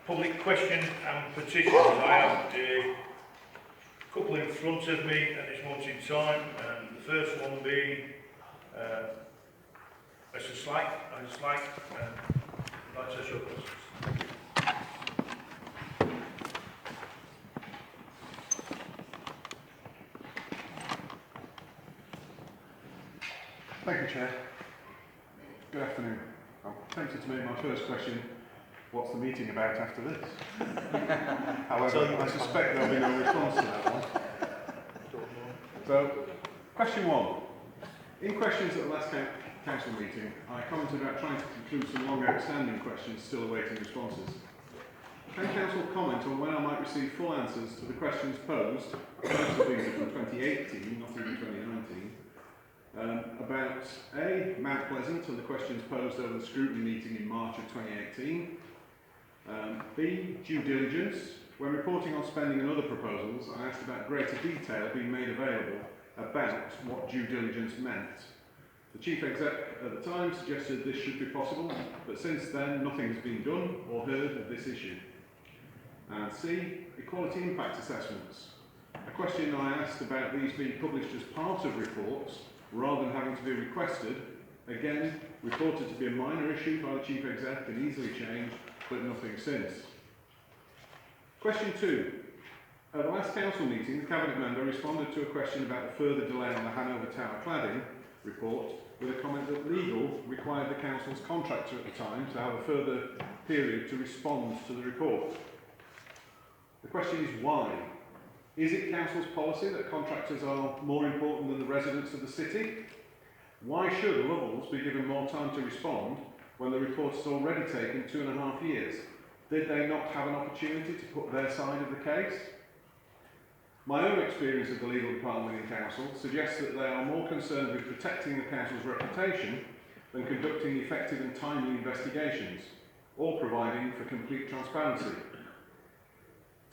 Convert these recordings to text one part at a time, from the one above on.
public questions and petitions. I have a couple in front of me at this moment in time, and the first one being it's a slight let's just show questions. Thank you, Chair. Good afternoon. I'm tempted to make my first question, what's the meeting about after this? However, I suspect there'll be no response to that one. So, question one. In questions at the last council meeting, I commented about trying to conclude some long outstanding questions still awaiting responses. Can Council comment on when I might receive full answers to the questions posed, most of these are from 2018, not even 2019, about A, Mount Pleasant and the questions posed over the scrutiny meeting in March of 2018, B, due diligence. When reporting on spending and other proposals, I asked about greater detail being made available about what due diligence meant. The Chief Exec at the time suggested this should be possible, but since then nothing has been done or heard of this issue. And C, equality impact assessments. A question I asked about these being published as part of reports rather than having to be requested, again reported to be a minor issue by the Chief Exec and easily changed, but nothing since. Question 2. At the last council meeting, the Cabinet member responded to a question about the further delay on the Hanover Tower cladding report with a comment that legal required the council's contractor at the time to have a further period to respond to the report. The question is why? Is it council's policy that contractors are more important than the residents of the city? Why should Lovells be given more time to respond when the report has already taken 2.5 years? Did they not have an opportunity to put their side of the case? My own experience of the legal department in council suggests that they are more concerned with protecting the council's reputation than conducting effective and timely investigations or providing for complete transparency.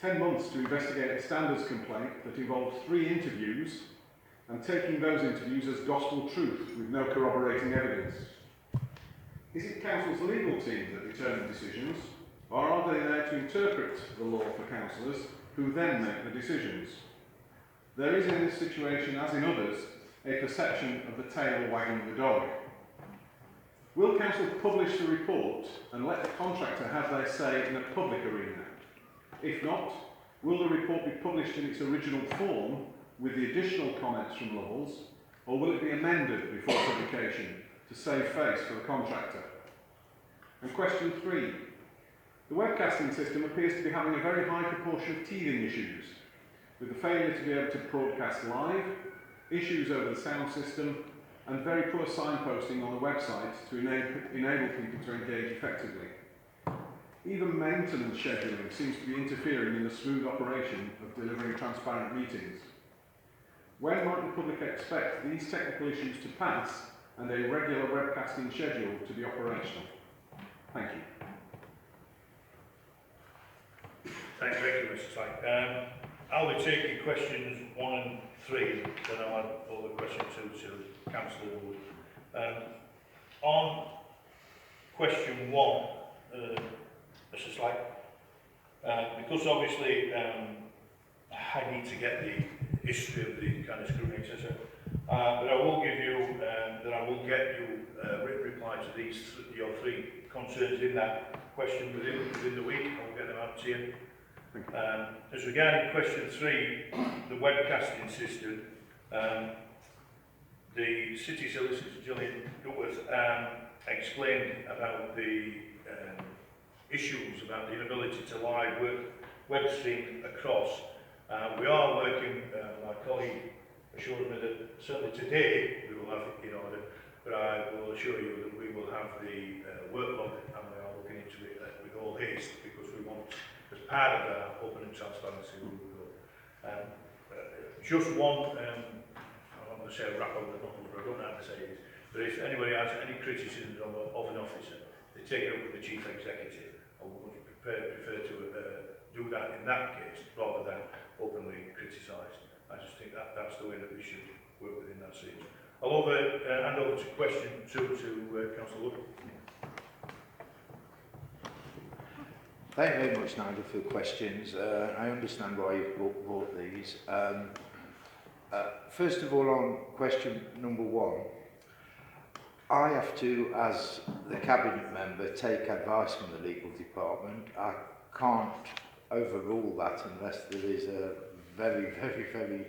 10 months to investigate a standards complaint that involved 3 interviews and taking those interviews as gospel truth with no corroborating evidence. Is it council's legal team that determine decisions, or are they there to interpret the law for councillors who then make the decisions? There is in this situation, as in others, a perception of the tail wagging the dog. Will council publish the report and let the contractor have their say in a public arena? If not, will the report be published in its original form with the additional comments from Lovells, or will it be amended before publication to save face for the contractor? And question 3. The webcasting system appears to be having a very high proportion of teething issues, with the failure to be able to broadcast live, issues over the sound system, and very poor signposting on the website to enable people to engage effectively. Even maintenance scheduling seems to be interfering in the smooth operation of delivering transparent meetings. When might the public expect these technical issues to pass and a regular webcasting schedule to be operational? Thank you. Thank you, Mr. Slank. I'll be taking questions 1 and 3, then I'll add all the question 2 to Councillor Wood. On question 1, Mr. Slank, because obviously I need to get the history of the kind of scrutiny, etc. But I will give you, I will get you a written reply to these your 3 concerns in that question within the week. I'll get them out to you. As regarding question 3, the webcasting system, the City Solicitor Gillian Duckworth explained about the issues about the inability to live web stream across. We are working, my colleague assured me that certainly today we will have it in order, but I will assure you that we will have the workload and we are looking into it with all haste because we want, as part of our open and transparency, we will go. Just one, I'm going to say a wrap up the knuckles, but I don't know how to say it, but if anybody has any criticisms of an officer, they take it up with the Chief Executive. I would prefer to do that in that case rather than openly criticised. I just think that's the way that we should work within that scene. I'll hand over to question 2 to Councillor Wood. Thank you very much, Nigel, for the questions. I understand why you've brought these. First of all, on question number 1, I have to, as the Cabinet member, take advice from the legal department. I can't overrule that unless there is a very, very, very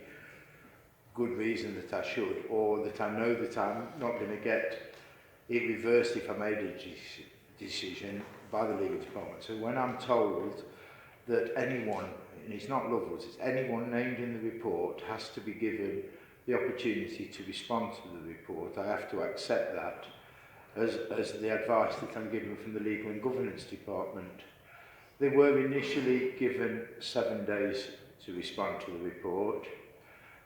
good reason that I should, or that I know that I'm not going to get it reversed if I made a decision by the legal department. So when I'm told that anyone, and it's not Lovells, it's anyone named in the report, has to be given the opportunity to respond to the report, I have to accept that as the advice that I'm given from the Legal and Governance Department. They were initially given 7 days to respond to the report.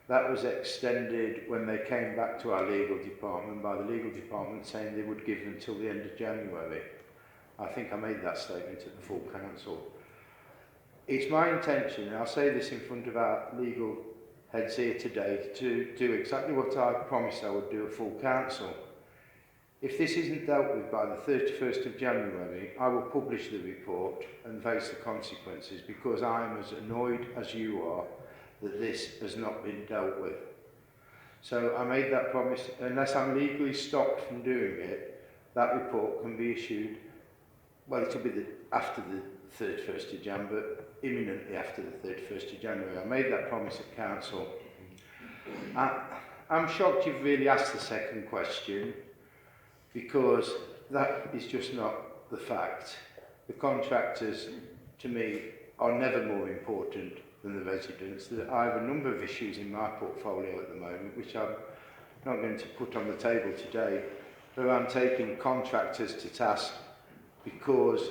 That was extended when they came back to our legal department by the legal department saying they would give them till the end of January. I think I made that statement at the full council. It's my intention, and I'll say this in front of our legal heads here today, to do exactly what I promised I would do at full council. If this isn't dealt with by the 31st of January, I will publish the report and face the consequences, because I am as annoyed as you are that this has not been dealt with. So I made that promise. Unless I'm legally stopped from doing it, that report can be issued, well, it'll be after the 31st of Jan, but imminently after the 31st of January. I made that promise at council. I'm shocked you've really asked the second question, because that is just not the fact. The contractors, to me, are never more important than the residents. I have a number of issues in my portfolio at the moment, which I'm not going to put on the table today, where I'm taking contractors to task because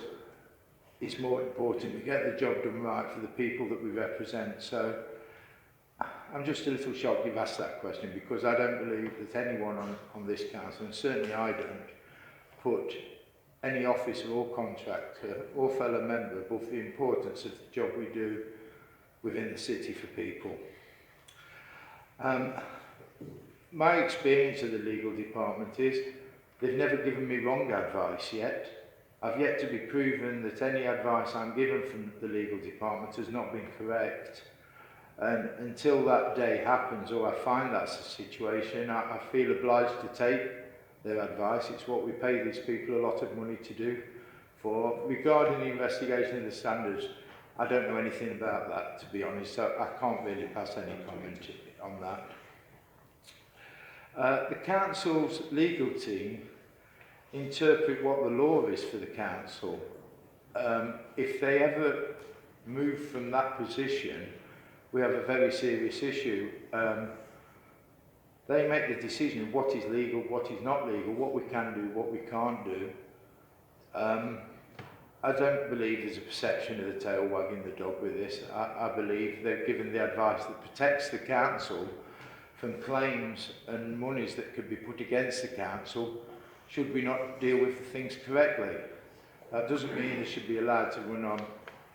it's more important to get the job done right for the people that we represent. So I'm just a little shocked you've asked that question, because I don't believe that anyone on this council, and certainly I don't, put any officer or contractor or fellow member above the importance of the job we do within the city for people. My experience of the legal department is they've never given me wrong advice yet. I've yet to be proven that any advice I'm given from the legal department has not been correct. And until that day happens, or I find that's the situation, I feel obliged to take their advice. It's what we pay these people a lot of money to do for. Regarding the investigation of the standards, I don't know anything about that, to be honest, so I can't really pass any comment on that. The council's legal team interpret what the law is for the council. If they ever move from that position, we have a very serious issue. They make the decision of what is legal, what is not legal, what we can do, what we can't do. I don't believe there's a perception of the tail wagging the dog with this. I believe they've given the advice that protects the council from claims and monies that could be put against the council should we not deal with things correctly. That doesn't mean it should be allowed to run on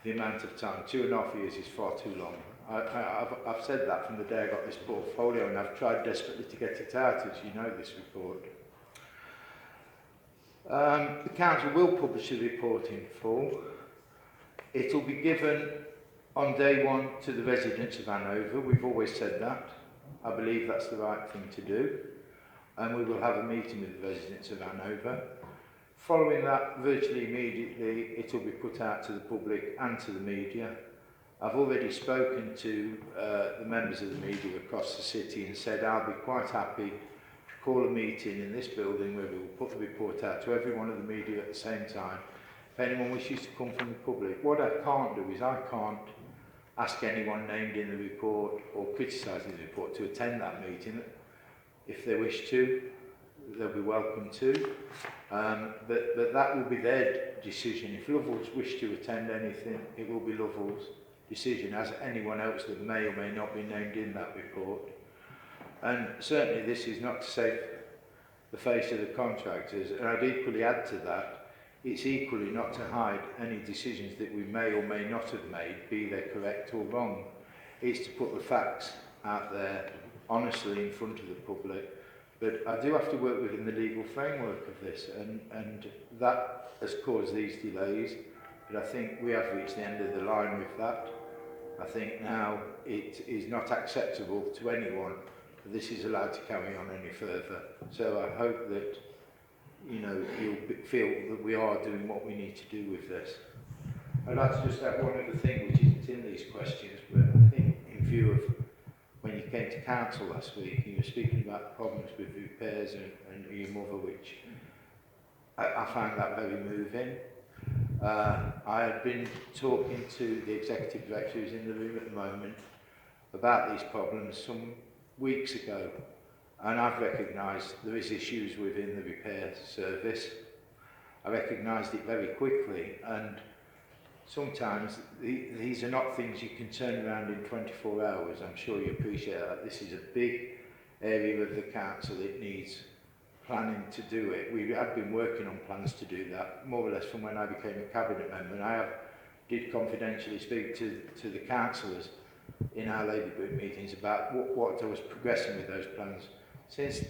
the amount of time. 2.5 years is far too long. I've said that from the day I got this portfolio, and I've tried desperately to get it out, as you know, this report. The council will publish the report in full. It will be given on day 1 to the residents of Hanover. We've always said that. I believe that's the right thing to do. And we will have a meeting with the residents of Hanover. Following that, virtually immediately, it will be put out to the public and to the media. I've already spoken to the members of the media across the city and said I'll be quite happy to call a meeting in this building where we will put the report out to every one of the media at the same time. If anyone wishes to come from the public, what I can't do is I can't ask anyone named in the report or criticising the report to attend that meeting. If they wish to, they'll be welcome to. But that will be their decision. If Lovells wish to attend anything, it will be Lovells' decision, as anyone else that may or may not be named in that report. And certainly this is not to save the face of the contractors. And I'd equally add to that, it's equally not to hide any decisions that we may or may not have made, be they correct or wrong. It's to put the facts out there honestly in front of the public. But I do have to work within the legal framework of this, and that has caused these delays, but I think we have reached the end of the line with that. I think now it is not acceptable to anyone that this is allowed to carry on any further. So I hope that, you know, you'll feel that we are doing what we need to do with this. I'd like to just add one other thing which isn't in these questions, but I think in view of when you came to council last week, you were speaking about the problems with repairs and your mother, which I found that very moving. I had been talking to the executive director who's in the room at the moment about these problems some weeks ago, and I've recognised there is issues within the repair service. I recognised it very quickly, and sometimes these are not things you can turn around in 24 hours. I'm sure you appreciate that. This is a big area of the council. It needs planning to do it. We had been working on plans to do that, more or less from when I became a cabinet member, and I did confidentially speak to the councillors in our Labour group meetings about what I was progressing with those plans. Since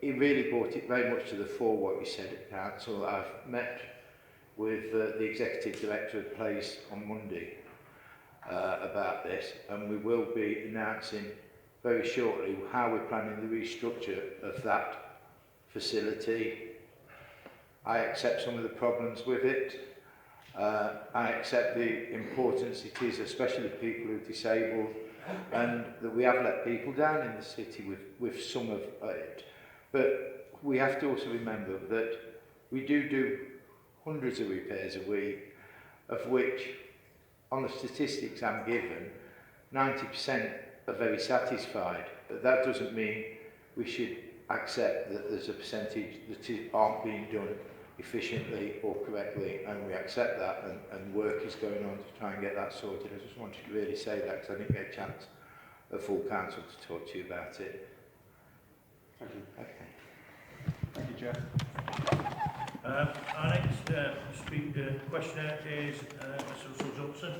it really brought it very much to the fore what you said at council, I've met with the executive director of Place on Monday about this, and we will be announcing very shortly how we're planning the restructure of that facility. I accept some of the problems with it. I accept the importance it is, especially people who are disabled, and that we have let people down in the city with some of it. But we have to also remember that we do hundreds of repairs a week, of which, on the statistics I'm given, 90% are very satisfied. But that doesn't mean we should accept that there's a percentage that aren't being done efficiently or correctly, and we accept that, and work is going on to try and get that sorted. I just wanted to really say that because I didn't get a chance at full council to talk to you about it. Thank you. Okay. Thank you, Jeff. Our next questioner is Mr. Russell Johnson.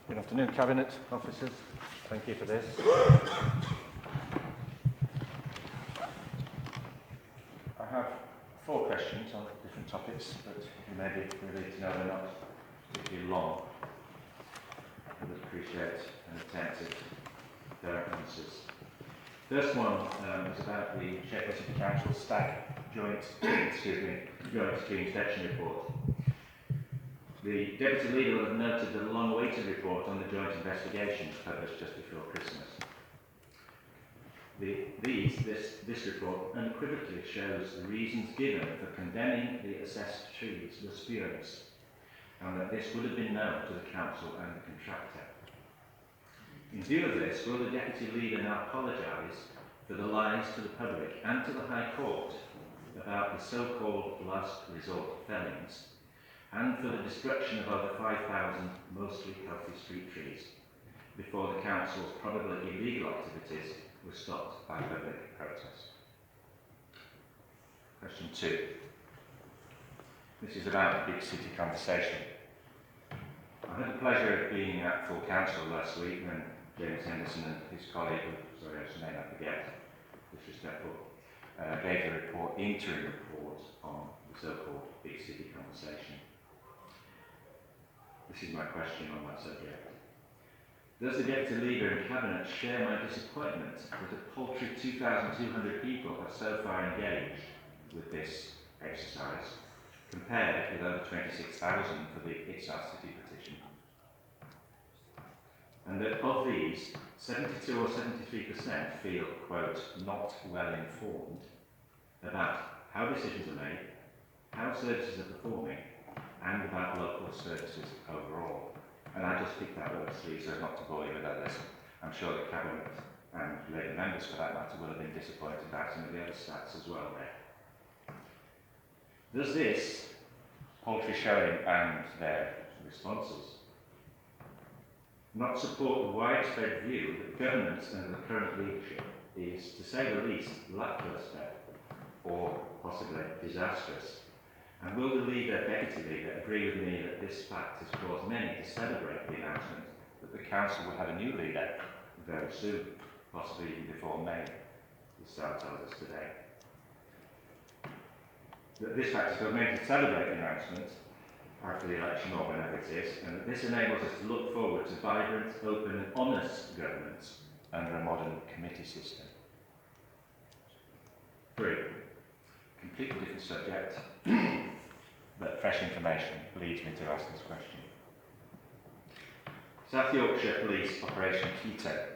Good afternoon, Cabinet officers. Thank you for this. I have 4 questions on different topics, but you may be relieved to know they're not particularly long. I would appreciate an attempt at direct answers. First one is about the Sheffield City Council STAG joint scheme inspection report. The Deputy Leader will have noted the long-awaited report on the joint investigations published just before Christmas. This report unequivocally shows the reasons given for condemning the assessed trees were spurious, and that this would have been known to the Council and the contractor. In view of this, will the Deputy Leader now apologise for the lies to the public and to the High Court about the so-called last resort fellings, and for the destruction of over 5,000 mostly healthy street trees before the Council's probably illegal activities were stopped by public protest? Question 2. This is about the big city conversation. I had the pleasure of being at full council last week when James Henderson and his colleague, whose name I forget, disrespectful, gave the interim report on the so-called big city conversation. This is my question on that subject. Does the Deputy Leader and Cabinet share my disappointment that a paltry 2,200 people have so far engaged with this exercise, compared with over 26,000 for the Ipswich City petition? And that of these, 72 or 73% feel, quote, not well informed about how decisions are made, how services are performing, and about local services overall. And I just picked out those 3 so as not to bore you with others. I'm sure the Cabinet and Labour members, for that matter, will have been disappointed about some of the other stats as well there. Does this paltry showing and their responses not support the widespread view that governance under the current leadership is, to say the least, lacklustre or possibly disastrous? And will the Deputy Leader, agree with me that this fact has caused many to celebrate the announcement that the Council will have a new leader very soon, possibly even before May, as Sal tells us today? that this fact is meant to celebrate the announcement after the election or whenever it is, and that this enables us to look forward to vibrant, open and honest governance under a modern committee system. 3. Completely different subject, but fresh information leads me to ask this question. South Yorkshire Police Operation Keto.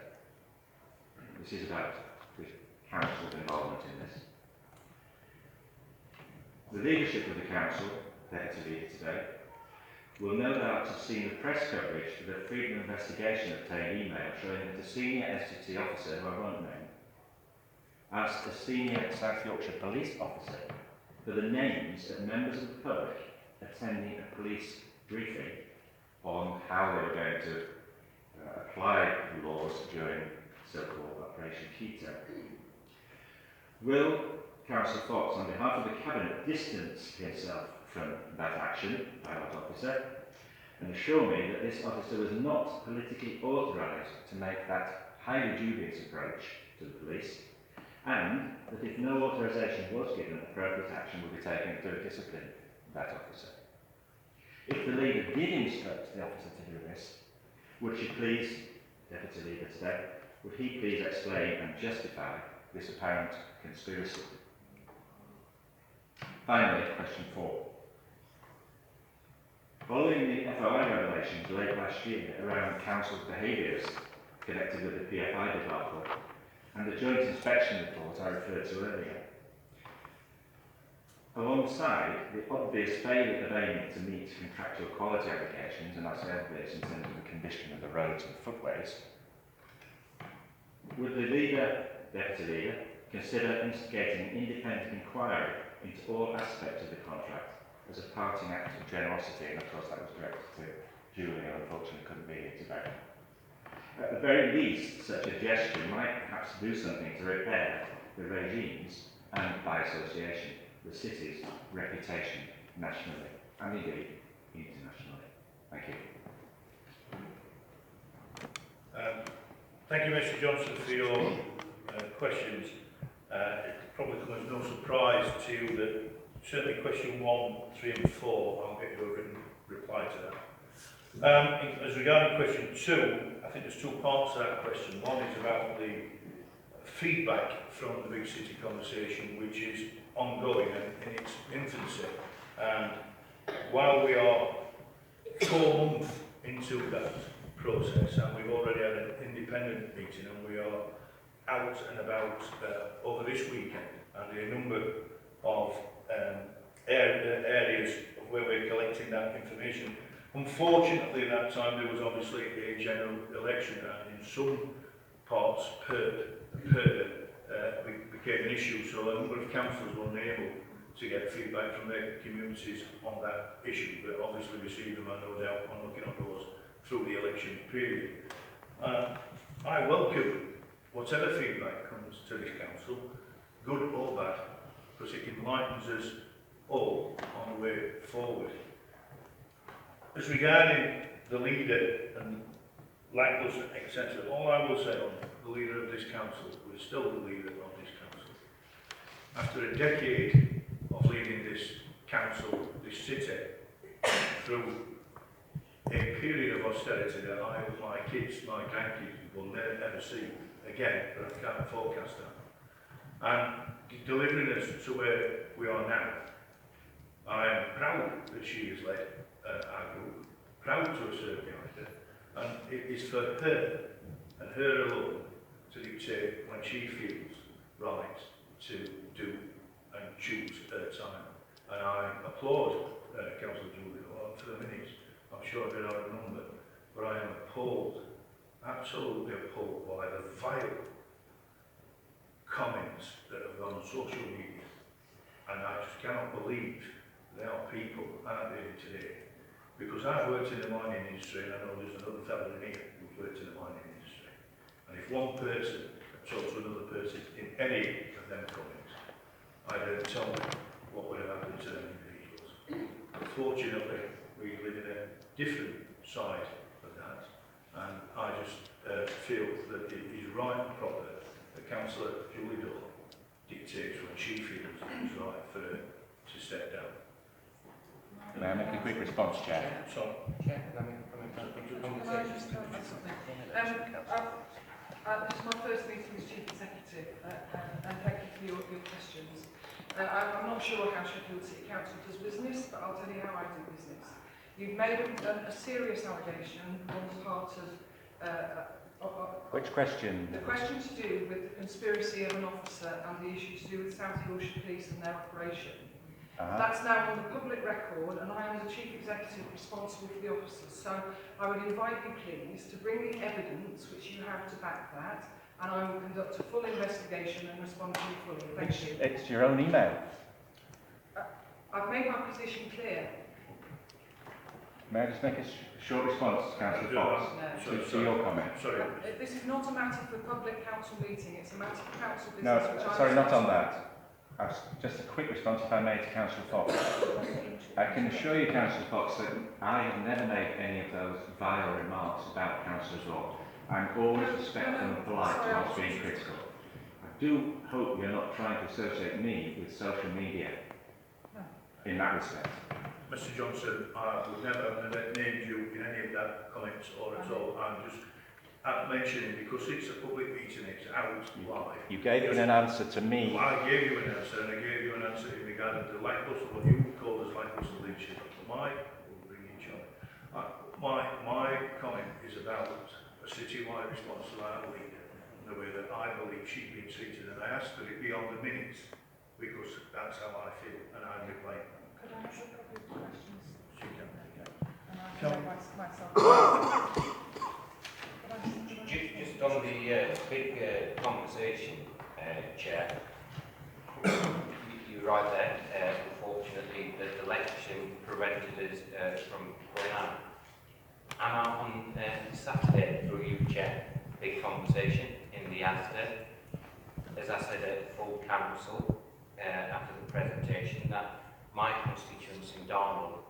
This is about the council's involvement in this. The leadership of the council, there to lead today, will no doubt have seen the press coverage for the Freedom of Investigation obtained email showing that a senior STT officer, who I won't name, asked a senior South Yorkshire police officer for the names of members of the public attending a police briefing on how they were going to apply the laws during so-called Operation Keto. Will Councillor Fox, on behalf of the Cabinet, distance himself from that action by that officer and assure me that this officer was not politically authorised to make that highly dubious approach to the police, and that if no authorisation was given, appropriate action would be taken to discipline that officer? If the leader did instruct the officer to do this, would she please, Deputy Leader today, would he please explain and justify this apparent conspiracy? Finally, question 4. Following the FOI revelations late last year around council's behaviours connected with the PFI debacle and the joint inspection report I referred to earlier, alongside the obvious failure of aiming to meet contractual quality obligations, and I say obvious in terms of the condition of the roads and footways, would the leader, Deputy Leader, consider instigating an independent inquiry into all aspects of the contract as a parting act of generosity? And of course that was directed to Julie, who unfortunately couldn't be here today. At the very least, such a gesture might perhaps do something to repair the regime's and, by association, the city's reputation nationally and indeed internationally. Thank you. Thank you, Mr Johnson, for your questions. It probably comes as no surprise to you that certainly question 1, 3 and 4, I'll get you a written reply to that. As regarding question 2, I think there's 2 parts to that question. One is about the feedback from the big city conversation, which is ongoing and in its infancy. And while we are 4 months into that process, and we've already had an independent meeting, and we are out and about over this weekend, and a number of areas where we're collecting that information. Unfortunately, at that time there was obviously a general election, and in some parts became an issue, so a number of councillors were unable to get feedback from their communities on that issue, but obviously received them, no doubt, on looking at those through the election period. I welcome whatever feedback comes to this council, good or bad, because it enlightens us all on the way forward. As regarding the leader and lacklustre, etc., all I will say on the leader of this council, who is still the leader of this council, after a decade of leading this council, this city, through a period of austerity that I with my kids, my grandkids, will never ever see again, but I can't forecast that. And delivering us to where we are now, I am proud that she has led our group, proud to have served behind her, and it is for her and her alone to dictate when she feels right to do and choose her time. And I applaud Councillor Julie for the minutes. I'm sure there are a number, but I am appalled, absolutely appalled by the vile comments that have gone on social media. And I just cannot believe there are people out there today. Because I've worked in the mining industry, and I know there's another fellow in here who's worked in the mining industry. And if one person talks to another person in any of them comments, I don't tell them what would have happened to them individuals. Unfortunately, we live in a different side of that, and I just feel that it is right and proper that Councillor Julie Dole dictates when she feels it is right for her to step down. May I make a quick response, Chair? So, Chair, can I make a comment about the conversation? This is my first meeting as Chief Executive, and thank you for your questions. I'm not sure how Sheffield City Council does business, but I'll tell you how I do business. You've made a serious allegation on the part of... Which question? The question to do with the conspiracy of an officer and the issue to do with South Yorkshire Police and their operation. That's now on the public record, and I am the Chief Executive responsible for the officers. So I would invite you, please, to bring the evidence which you have to back that, and I will conduct a full investigation and respond to you fully. Thank you. It's your own email. I've made my position clear. May I just make a short response, Councillor Fox, to your comment? sorry. This is not a matter for public council meeting, it's a matter for council business. No, which I sorry, not on respond that. Just a quick response, if I may, to Councillor Fox. I can assure you, Councillor Fox, that I have never made any of those vile remarks about Councillor Zorn. I'm always respectful and polite whilst being critical. I do hope you're not trying to associate me with social media in that respect. Mr Johnson, I would never have named you in any of that comments or at all. I'm just mentioning because it's a public meeting, it's out live. You gave an answer to me. Well, I gave you an answer, and I gave you an answer in regard to the lacklustre, what you call as lacklustre leadership. My comment is about a citywide response to our leader in the way that I believe she's been treated, and I ask that it be on the minutes because that's how I feel, and I'm replying. Could I ask a couple of questions? She can. And I can make myself... Just on the big conversation, Chair, you're right there. Unfortunately, the election prevented us from going out. I'm out on Saturday through you, Chair. Big conversation in the Asda. As I said at full council after the presentation, that my constituents in Darnell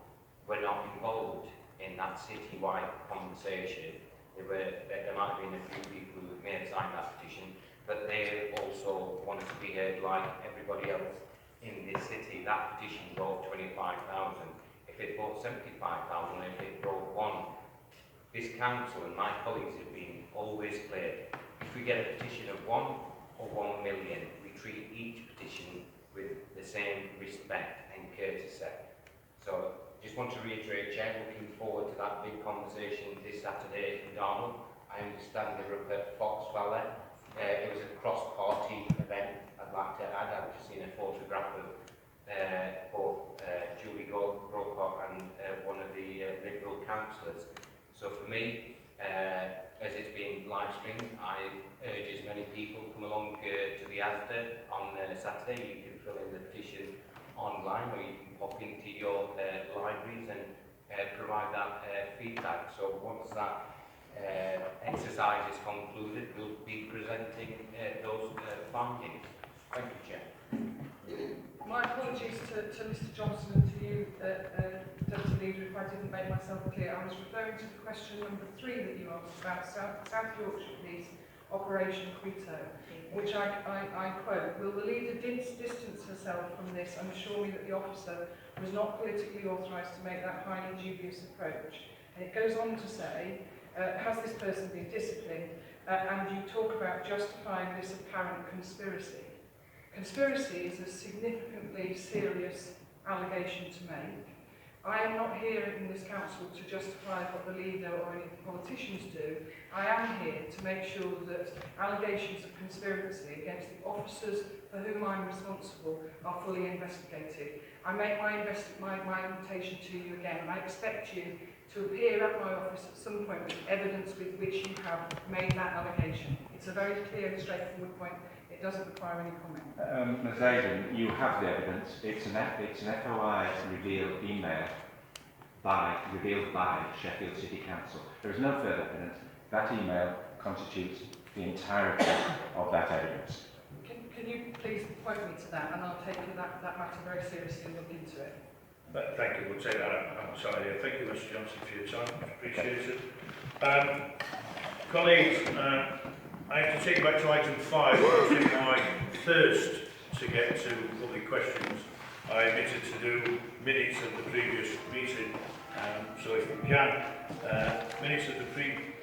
were not involved in that citywide conversation. There might have been a few people who may have signed that petition, but they also wanted to be heard like everybody else in this city. That petition brought 25,000. If it brought 75,000, if it brought one, this council and my colleagues have been always clear. If we get a petition of 1 or 1 million, we treat each petition with the same respect and courtesy. So just want to reiterate, Chair, looking forward to that big conversation this Saturday in Darnell. I understand they were up at Foxwell. It was a cross-party event. I'd like to add, I've just seen a photograph of both Julie Grocott and one of the Liberal councillors. So for me, as it's been live streamed, I urge as many people come along to the Asda on Saturday. You can fill in the petition online, or you can pop into your libraries and provide that feedback. So once that exercise is concluded, we'll be presenting those findings. Thank you, Chair. My apologies to Mr Johnson and to you, Deputy Leader, if I didn't make myself clear. I was referring to the question number 3 that you asked about South Yorkshire Police Operation Quito, which I quote, "Will the leader distance herself from this and assure me that the officer was not politically authorised to make that highly dubious approach?" And it goes on to say, has this person been disciplined? And you talk about justifying this apparent conspiracy. Conspiracy is a significantly serious allegation to make. I am not here in this council to justify what the leader or any politicians do. I am here to make sure that allegations of conspiracy against the officers for whom I'm responsible are fully investigated. I make my invitation to you again, and I expect you to appear at my office at some point with evidence with which you have made that allegation. It's a very clear and straightforward point. It doesn't require any comment. Ms Aidan, you have the evidence. It's an FOI revealed email revealed by Sheffield City Council. There is no further evidence. That email constitutes the entirety of that evidence. Can you please point me to that, and I'll take that matter very seriously and look into it. Thank you, we'll take that out. I'm sorry. Thank you, Mr Johnson, for your time. Appreciate it. Colleagues, I have to take you back to item 5, which is my thirst to get to public questions I omitted to do minutes of the previous meeting. So if we can, minutes of the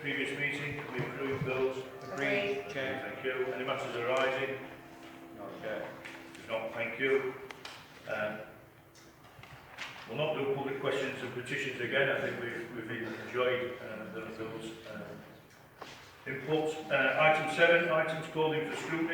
previous meeting, can we approve those? Agreed. Chair. Thank you. Any matters arising? Okay. If not, thank you. We'll not do public questions and petitions again. I think we've enjoyed those inputs. Item 7, items called in for scrutiny.